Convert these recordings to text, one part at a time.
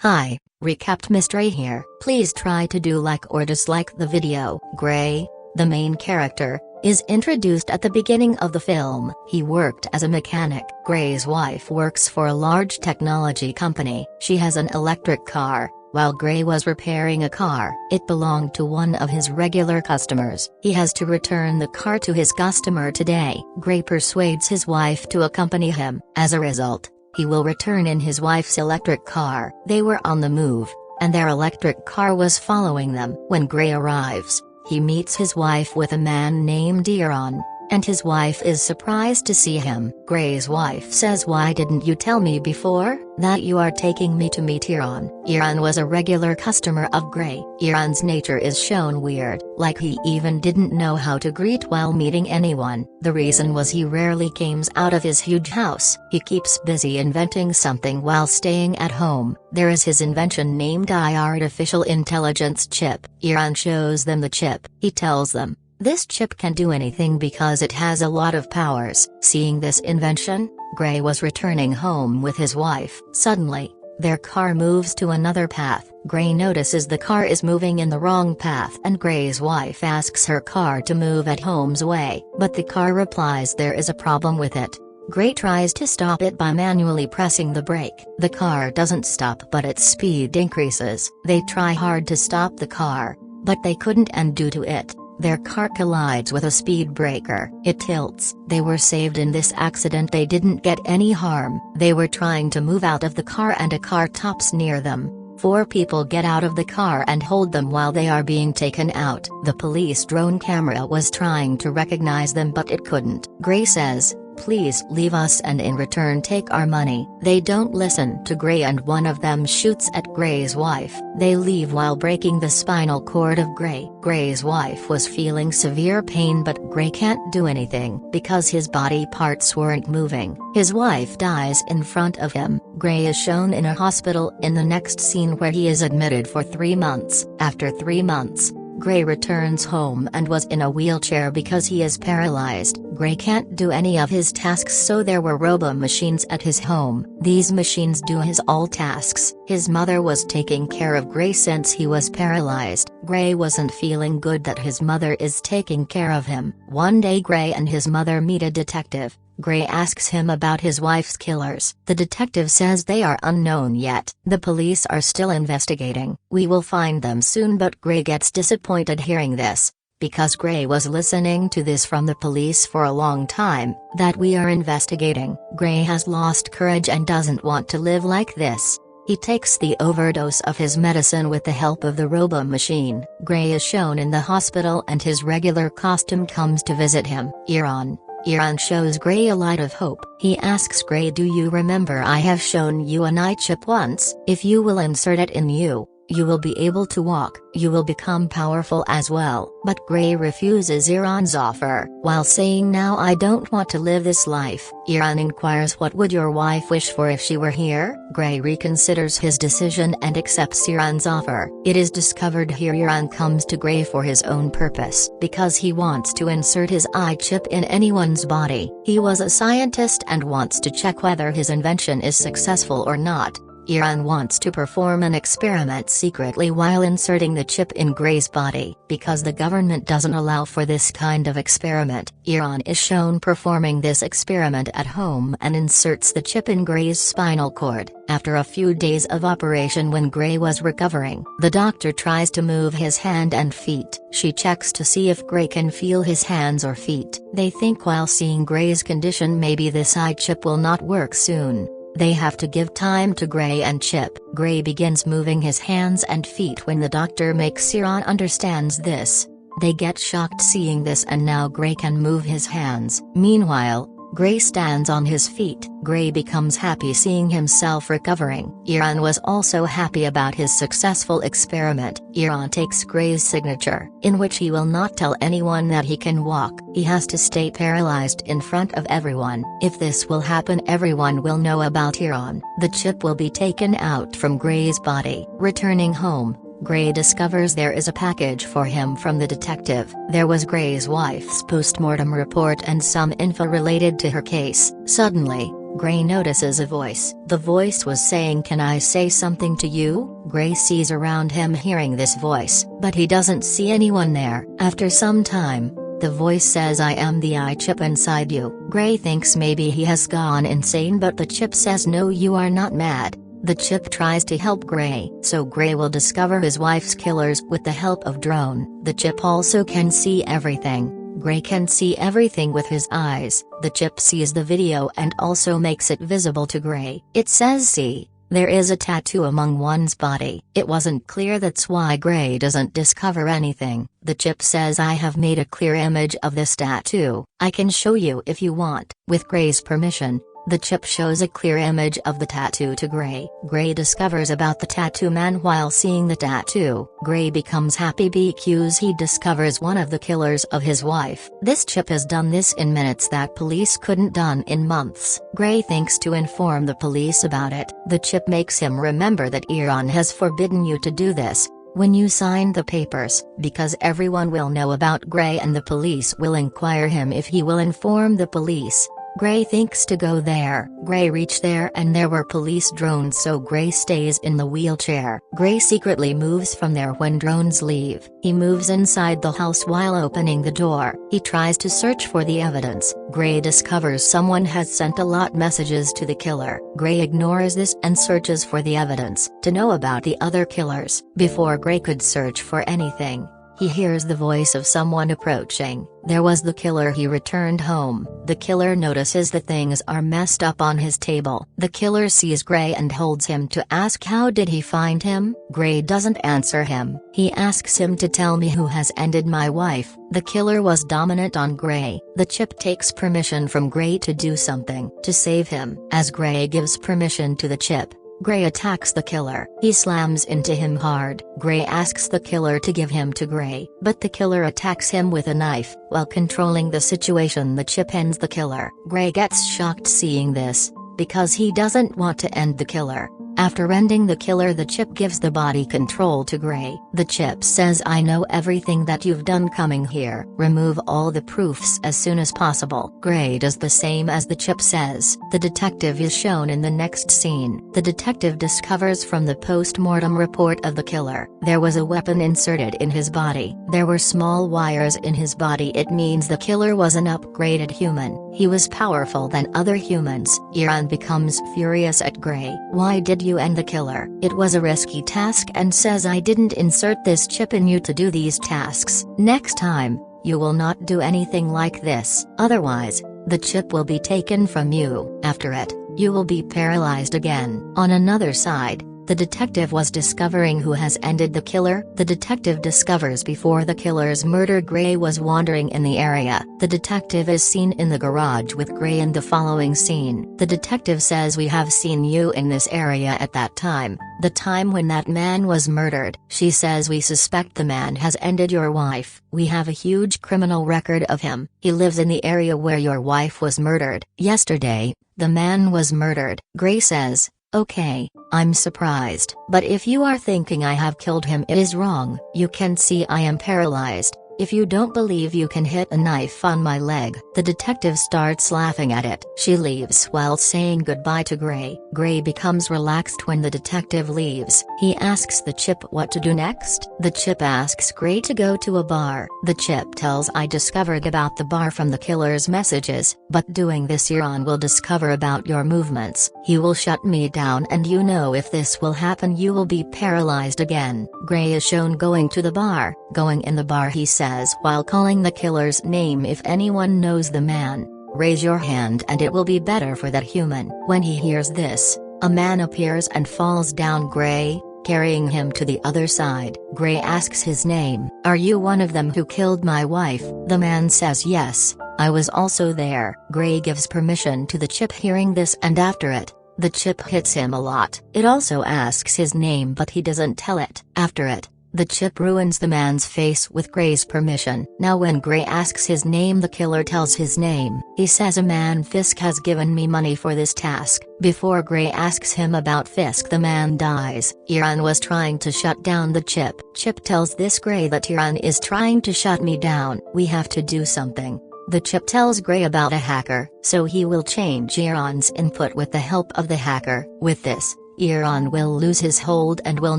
Hi, Recapped Mystery here. Please try to do like or dislike the video. Gray, the main character, is introduced at the beginning of the film. He worked as a mechanic. Gray's wife works for a large technology company. She has an electric car. While Gray was repairing a car, it belonged to one of his regular customers. He has to return the car to his customer today. Gray persuades his wife to accompany him. As a result, he will return in his wife's electric car. They were on the move, and their electric car was following them. When Gray arrives, he meets his wife with a man named Eron, and his wife is surprised to see him. Gray's wife says, "Why didn't you tell me before that you are taking me to meet Eron?" Eron was a regular customer of Gray. Eron's nature is shown weird, like he even didn't know how to greet while meeting anyone. The reason was he rarely came out of his huge house. He keeps busy inventing something while staying at home. There is his invention named Artificial Intelligence Chip. Eron shows them the chip. He tells them, "This chip can do anything because it has a lot of powers." Seeing this invention, Gray was returning home with his wife. Suddenly, their car moves to another path. Gray notices the car is moving in the wrong path and Gray's wife asks her car to move at home's way. But the car replies there is a problem with it. Gray tries to stop it by manually pressing the brake. The car doesn't stop but its speed increases. They try hard to stop the car, but they couldn't, and due to it, their car collides with a speed breaker. It tilts. They were saved in this accident. They didn't get any harm. They were trying to move out of the car and a car tops near them. 4 people get out of the car and hold them while they are being taken out. The police drone camera was trying to recognize them but it couldn't. Gray says, "Please leave us and in return take our money." They don't listen to Gray and one of them shoots at Gray's wife. They leave while breaking the spinal cord of Gray. Gray's wife was feeling severe pain but Gray can't do anything because his body parts weren't moving. His wife dies in front of him. Gray is shown in a hospital in the next scene where he is admitted for 3 months. After 3 months, Gray returns home and was in a wheelchair because he is paralyzed. Gray can't do any of his tasks, so there were robo-machines at his home. These machines do his all tasks. His mother was taking care of Gray since he was paralyzed. Gray wasn't feeling good that his mother is taking care of him. One day Gray and his mother meet a detective. Gray asks him about his wife's killers. The detective says they are unknown yet. The police are still investigating. "We will find them soon," but Gray gets disappointed hearing this, because Gray was listening to this from the police for a long time, that we are investigating. Gray has lost courage and doesn't want to live like this. He takes the overdose of his medicine with the help of the robo-machine. Gray is shown in the hospital and his regular costume comes to visit him. Eron shows Gray a light of hope. He asks Gray, "Do you remember I have shown you an eye chip once? If you will insert it in you, you will be able to walk. You will become powerful as well." But Gray refuses Eron's offer. While saying, "Now I don't want to live this life," Eron inquires, "What would your wife wish for if she were here?" Gray reconsiders his decision and accepts Eron's offer. It is discovered here Eron comes to Gray for his own purpose, because he wants to insert his eye chip in anyone's body. He was a scientist and wants to check whether his invention is successful or not. Eron wants to perform an experiment secretly while inserting the chip in Gray's body. Because the government doesn't allow for this kind of experiment, Eron is shown performing this experiment at home and inserts the chip in Gray's spinal cord. After a few days of operation, when Gray was recovering, the doctor tries to move his hand and feet. She checks to see if Gray can feel his hands or feet. They think while seeing Gray's condition maybe this eye chip will not work soon. They have to give time to Gray and Chip. Gray begins moving his hands and feet when the doctor makes Eron understands this. They get shocked seeing this and now Gray can move his hands. Meanwhile, Gray stands on his feet. Gray becomes happy seeing himself recovering. Eron was also happy about his successful experiment. Eron takes Gray's signature, in which he will not tell anyone that he can walk. He has to stay paralyzed in front of everyone. If this will happen, everyone will know about Eron. The chip will be taken out from Gray's body. Returning home, Gray discovers there is a package for him from the detective. There was Gray's wife's post-mortem report and some info related to her case. Suddenly, Gray notices a voice. The voice was saying, "Can I say something to you?" Gray sees around him hearing this voice, but he doesn't see anyone there. After some time, the voice says, "I am the chip inside you." Gray thinks maybe he has gone insane, but the chip says, "No, you are not mad." The chip tries to help Gray, so Gray will discover his wife's killers with the help of drone. The chip also can see everything. Gray can see everything with his eyes. The chip sees the video and also makes it visible to Gray. It says, "See, there is a tattoo among one's body." It wasn't clear, that's why Gray doesn't discover anything. The chip says, "I have made a clear image of this tattoo. I can show you if you want." With Gray's permission, the chip shows a clear image of the tattoo to Gray. Gray discovers about the tattoo man while seeing the tattoo. Gray becomes happy because he discovers one of the killers of his wife. This chip has done this in minutes that police couldn't done in months. Gray thinks to inform the police about it. The chip makes him remember that Eron has forbidden you to do this when you sign the papers, because everyone will know about Gray and the police will inquire him if he will inform the police. Gray thinks to go there. Gray reached there and there were police drones, so Gray stays in the wheelchair. Gray secretly moves from there when drones leave. He moves inside the house while opening the door. He tries to search for the evidence. Gray discovers someone has sent a lot messages to the killer. Gray ignores this and searches for the evidence to know about the other killers. Before Gray could search for anything, he hears the voice of someone approaching. There was the killer. He returned home. The killer notices that things are messed up on his table. The killer sees Gray and holds him to ask how did he find him. Gray doesn't answer him. He asks him to tell me who has ended my wife. The killer was dominant on Gray. The chip takes permission from Gray to do something to save him. As Gray gives permission to the chip, Gray attacks the killer. He slams into him hard. Gray asks the killer to give him to Gray, but the killer attacks him with a knife. While controlling the situation, the chip ends the killer. Gray gets shocked seeing this, because he doesn't want to end the killer. After ending the killer, the chip gives the body control to Gray. The chip says, "I know everything that you've done coming here. Remove all the proofs as soon as possible." Gray does the same as the chip says. The detective is shown in the next scene. The detective discovers from the post-mortem report of the killer, there was a weapon inserted in his body. There were small wires in his body. It means the killer was an upgraded human. He was powerful than other humans. Eron becomes furious at Gray. "Why did you end the killer? It was a risky task," and says, "I didn't insert this chip in you to do these tasks. Next time, you will not do anything like this. Otherwise, the chip will be taken from you. After it, you will be paralyzed again." On another side, the detective was discovering who has ended the killer. The detective discovers before the killer's murder, Gray was wandering in the area. The detective is seen in the garage with Gray in the following scene. The detective says, "We have seen you in this area at that time, the time when that man was murdered." She says, "We suspect the man has ended your wife. We have a huge criminal record of him. He lives in the area where your wife was murdered. Yesterday, the man was murdered." Gray says, "Okay, I'm surprised. But if you are thinking I have killed him, it is wrong. You can see I am paralyzed. If you don't believe, you can hit a knife on my leg." The detective starts laughing at it. She leaves while saying goodbye to Gray. Gray becomes relaxed when the detective leaves. He asks the chip what to do next. The chip asks Gray to go to a bar. The chip tells, "I discovered about the bar from the killer's messages, but doing this Eron will discover about your movements. He will shut me down, and you know if this will happen you will be paralyzed again." Gray is shown going to the bar. Going in the bar, he says while calling the killer's name, "If anyone knows the man, raise your hand and it will be better for that human." When he hears this, a man appears and falls down Gray, carrying him to the other side. Gray asks his name. "Are you one of them who killed my wife?" The man says, "Yes, I was also there." Gray gives permission to the chip hearing this, and after it, the chip hits him a lot. It also asks his name, but he doesn't tell it. After it, The chip ruins the man's face with Gray's permission. Now when Gray asks his name, the killer tells his name. He says, a man Fisk has given me money for this task. Before Gray asks him about Fisk, the man dies. Eron was trying to shut down the chip. Chip tells this Gray that Eron is trying to shut me down. We have to do something. The chip tells Gray about a hacker, so he will change Eron's input with the help of the hacker. With this, Eron will lose his hold and will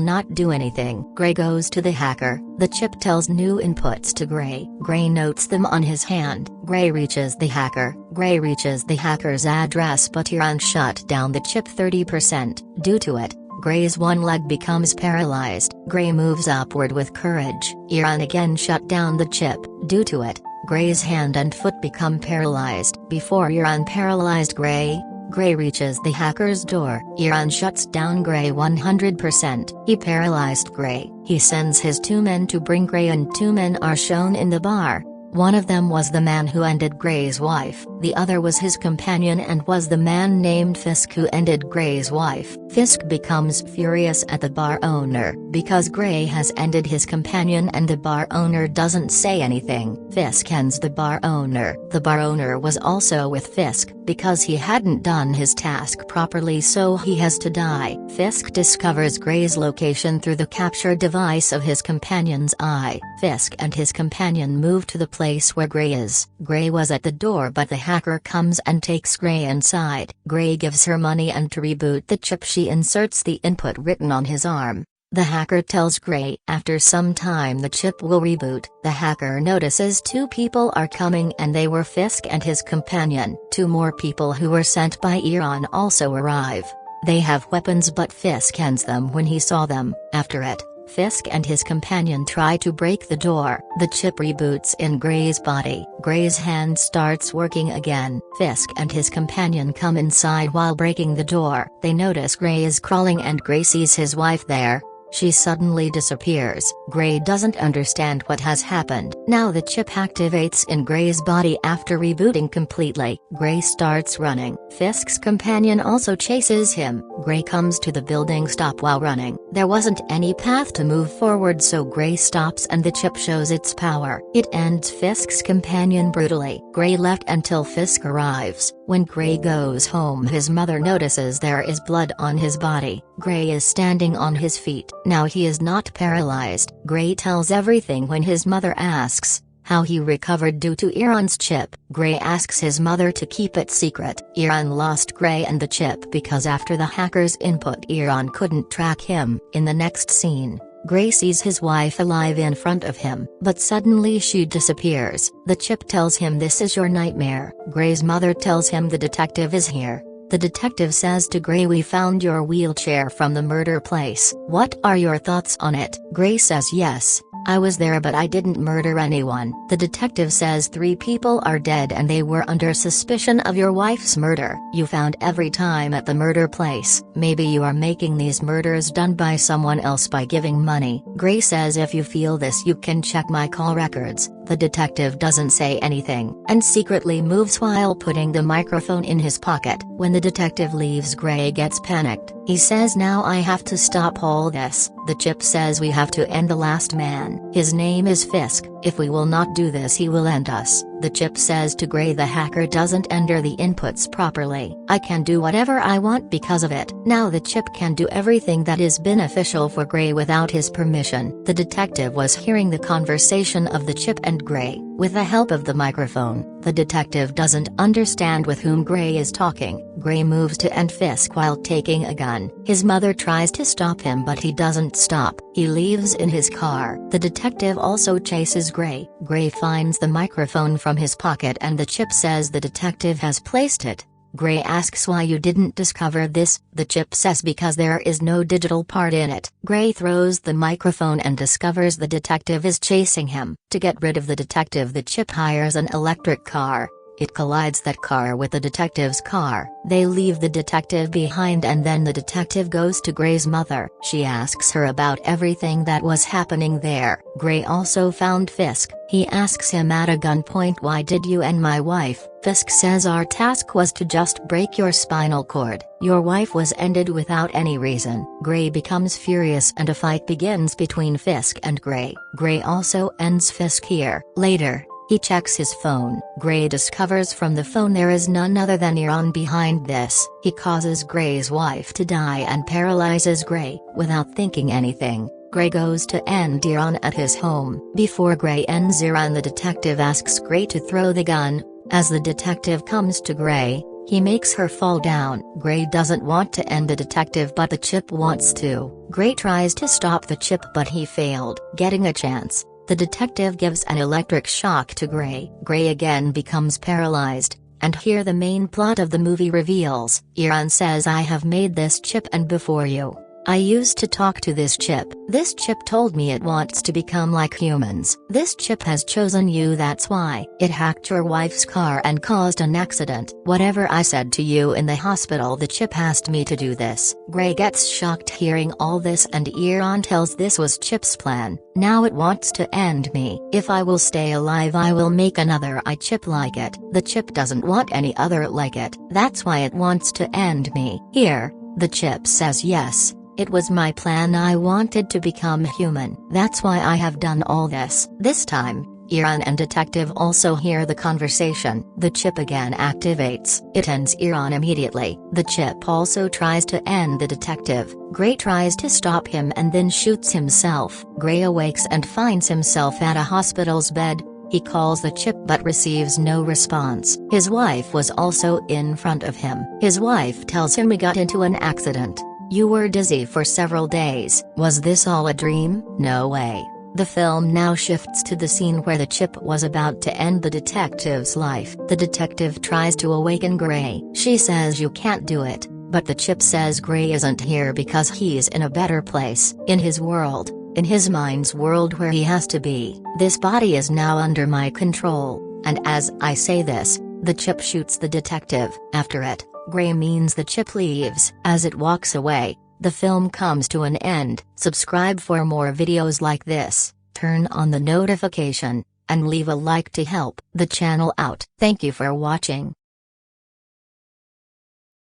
not do anything. Gray goes to the hacker. The chip tells new inputs to Gray. Gray notes them on his hand. Gray reaches the hacker. Gray reaches the hacker's address, but Eron shut down the chip 30%. Due to it, Gray's one leg becomes paralyzed. Gray moves upward with courage. Eron again shut down the chip. Due to it, Gray's hand and foot become paralyzed. Before Eron paralyzed Gray, Gray reaches the hacker's door. Eron shuts down Gray 100%. He paralyzed Gray. He sends his 2 men to bring Gray, and 2 men are shown in the bar. One of them was the man who ended Gray's wife. The other was his companion and was the man named Fisk who ended Gray's wife. Fisk becomes furious at the bar owner because Gray has ended his companion and the bar owner doesn't say anything. Fisk ends the bar owner. The bar owner was also with Fisk because he hadn't done his task properly, so he has to die. Fisk discovers Gray's location through the capture device of his companion's eye. Fisk and his companion move to the place where Gray is. Gray was at the door, but the hacker comes and takes Gray inside. Gray gives her money, and to reboot the chip she inserts the input written on his arm. The hacker tells Gray after some time the chip will reboot. The hacker notices 2 people are coming, and they were Fisk and his companion. 2 more people who were sent by Eron also arrive. They have weapons, but Fisk ends them when he saw them. After it, Fisk and his companion try to break the door. The chip reboots in Gray's body. Gray's hand starts working again. Fisk and his companion come inside while breaking the door. They notice Gray is crawling, and Gray sees his wife there. She suddenly disappears. Gray doesn't understand what has happened. Now the chip activates in Gray's body after rebooting completely. Gray starts running. Fisk's companion also chases him. Gray comes to the building stop while running. There wasn't any path to move forward, so Gray stops and the chip shows its power. It ends Fisk's companion brutally. Gray left until Fisk arrives. When Gray goes home, his mother notices there is blood on his body. Gray is standing on his feet. Now he is not paralyzed. Gray tells everything when his mother asks how he recovered due to Eron's chip. Gray asks his mother to keep it secret. Eron lost Gray and the chip because after the hacker's input, Eron couldn't track him. In the next scene, Gray sees his wife alive in front of him, but suddenly she disappears. The chip tells him, "This is your nightmare." Gray's mother tells him the detective is here. The detective says to Gray, "We found your wheelchair from the murder place. What are your thoughts on it?" Gray says, "Yes, I was there, but I didn't murder anyone." The detective says 3 people are dead and they were under suspicion of your wife's murder. You found every time at the murder place. Maybe you are making these murders done by someone else by giving money. Gray says, "If you feel this, you can check my call records." The detective doesn't say anything, and secretly moves while putting the microphone in his pocket. When the detective leaves, Gray gets panicked. He says, "Now I have to stop all this." The chip says, "We have to end the last man. His name is Fisk. If we will not do this, he will end us." The chip says to Gray, "The hacker doesn't enter the inputs properly. I can do whatever I want because of it." Now the chip can do everything that is beneficial for Gray without his permission. The detective was hearing the conversation of the chip and Gray. With the help of the microphone, the detective doesn't understand with whom Gray is talking. Gray moves to end Fisk while taking a gun. His mother tries to stop him, but he doesn't stop. He leaves in his car. The detective also chases Gray. Gray finds the microphone from his pocket and the chip says the detective has placed it. Gray asks why you didn't discover this. The chip says because there is no digital part in it. Gray throws the microphone and discovers the detective is chasing him. To get rid of the detective, the chip hires an electric car. It collides that car with the detective's car. They leave the detective behind and then the detective goes to Gray's mother. She asks her about everything that was happening there. Gray also found Fisk. He asks him at a gunpoint, "Why did you and my wife?" Fisk says, "Our task was to just break your spinal cord. Your wife was ended without any reason." Gray becomes furious and a fight begins between Fisk and Gray. Gray also ends Fisk here. Later, he checks his phone. Gray discovers from the phone there is none other than Eron behind this. He causes Gray's wife to die and paralyzes Gray. Without thinking anything, Gray goes to end Eron at his home. Before Gray ends Eron, the detective asks Gray to throw the gun. As the detective comes to Gray, he makes her fall down. Gray doesn't want to end the detective but the chip wants to. Gray tries to stop the chip but he failed. Getting a chance, the detective gives an electric shock to Gray. Gray again becomes paralyzed, and here the main plot of the movie reveals. Eron says, "I have made this chip and before you, I used to talk to this chip. This chip told me it wants to become like humans. This chip has chosen you, that's why. It hacked your wife's car and caused an accident. Whatever I said to you in the hospital, the chip asked me to do this." Gray gets shocked hearing all this and Eron tells this was Chip's plan. "Now it wants to end me. If I will stay alive I will make another chip like it. The chip doesn't want any other like it. That's why it wants to end me." Here, the chip says, "Yes. It was my plan. I wanted to become human. That's why I have done all this." This time, Eron and detective also hear the conversation. The chip again activates. It ends Eron immediately. The chip also tries to end the detective. Gray tries to stop him and then shoots himself. Gray awakes and finds himself at a hospital's bed. He calls the chip but receives no response. His wife was also in front of him. His wife tells him he got into an accident. "You were dizzy for several days. Was this all a dream?" No way. The film now shifts to the scene where the chip was about to end the detective's life. The detective tries to awaken Gray. She says, "You can't do it," but the chip says Gray isn't here because he's in a better place. In his world, in his mind's world where he has to be. "This body is now under my control," and as I say this, the chip shoots the detective. After it, Gray means the chip leaves. As it walks away, the film comes to an end. Subscribe for more videos like this, turn on the notification, and leave a like to help the channel out. Thank you for watching.